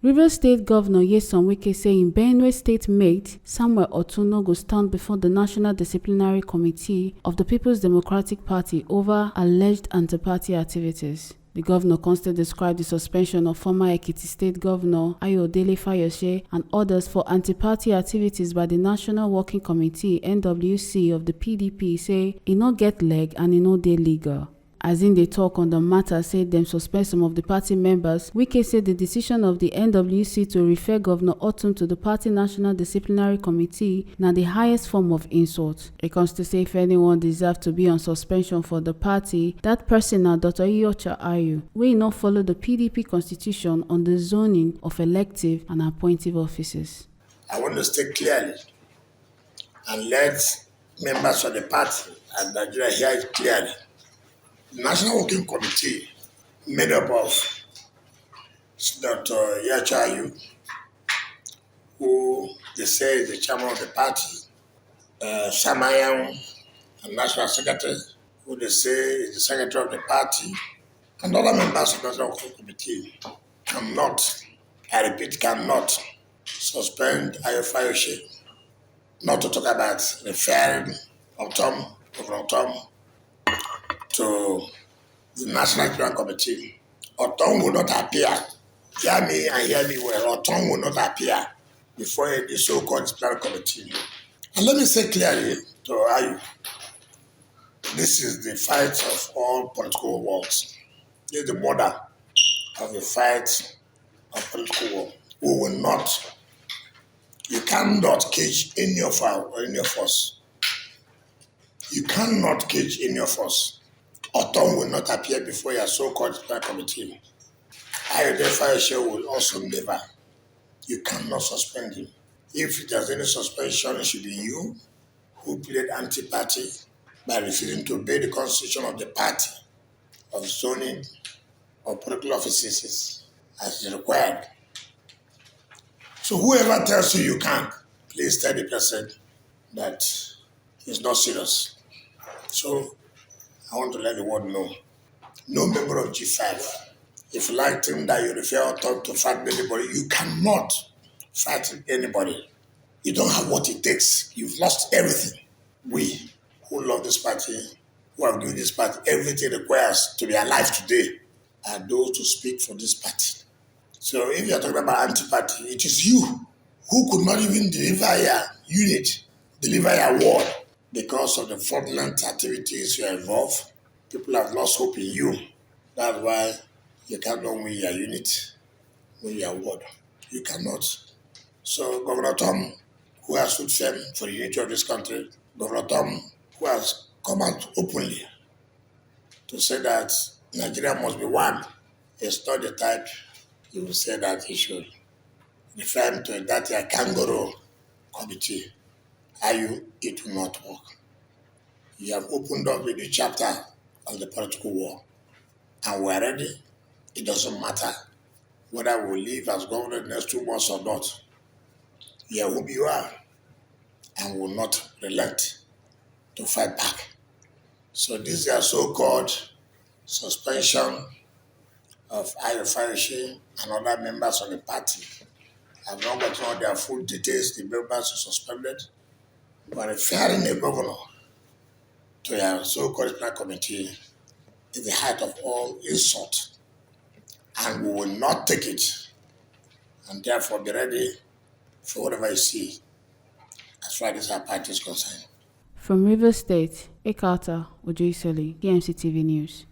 Rivers State Governor WIKE say in Benue State mate Samuel Ortom go stand before the National Disciplinary Committee of the People's Democratic Party over alleged anti-party activities. The governor constantly described the suspension of former Ekiti State Governor Fayose and others for anti-party activities by the National Working Committee (NWC) of the PDP, say e no get leg and e no dey legal. As in they talk on the matter, said them suspend some of the party members. WIKE said the decision of the NWC to refer Governor Ortom to the party National Disciplinary Committee now the highest form of insult. It comes to say if anyone deserves to be on suspension for the party, that person now Dr. Yeye will not follow the PDP constitution on the zoning of elective and appointive offices. I want to state clearly and let members of the party and Nigeria hear it clearly. The National Working Committee, made up of Dr. Yeye, who they say is the chairman of the party, Samayan, a national secretary, who they say is the secretary of the party, and other members of the National Working Committee cannot, I repeat, cannot suspend Fayose, not to talk about referring Ortom, Governor Ortom, to the National Disciplinary Committee. Ortom will not appear. Hear me and hear me well. Ortom will not appear before the so-called disciplinary committee. And let me say clearly to you, this is the fight of all political wars. This is the mother of the fight of political war. We will not, you cannot cage any of us. You cannot cage any of us. Ortom will not appear before your so-called disciplinary committee. Fayose will also never. You cannot suspend him. If there's any suspension, it should be you who played anti-party by refusing to obey the constitution of the party, of zoning, or political offices as is required. So whoever tells you you can't, please tell the person that he's not serious. So I want to let the world know. No member of G5, if you like him that you refer Ortom to fight anybody, you cannot fight anybody. You don't have what it takes. You've lost everything. We who love this party, who have given this party everything it requires to be alive today, are those to speak for this party. So if you're talking about anti-party, it is you who could not even deliver your unit, deliver your word. Because of the fraudulent activities you are involved, people have lost hope in you. That's why you cannot win your unit, win your word. You cannot. So Governor Ortom, who has stood firm for the unity of this country, Governor Ortom, who has come out openly to say that Nigeria must be one, is not the type you will say that he should refer to that kangaroo committee. It will not work. You have opened up a new chapter of the political war, and we're ready. It doesn't matter whether we live as governor the next 2 months or not. Here whom you are, and will not relent to fight back. So this is so-called suspension of Fayose and other members of the party. I've not gotten all their full details. The members are suspended. But referring a governor to a so-called disciplinary committee is the height of all insult. And we will not take it. And therefore be ready for whatever you see as far as our party is concerned. From Rivers State, Ekata Ojoisoli, TMC TV News.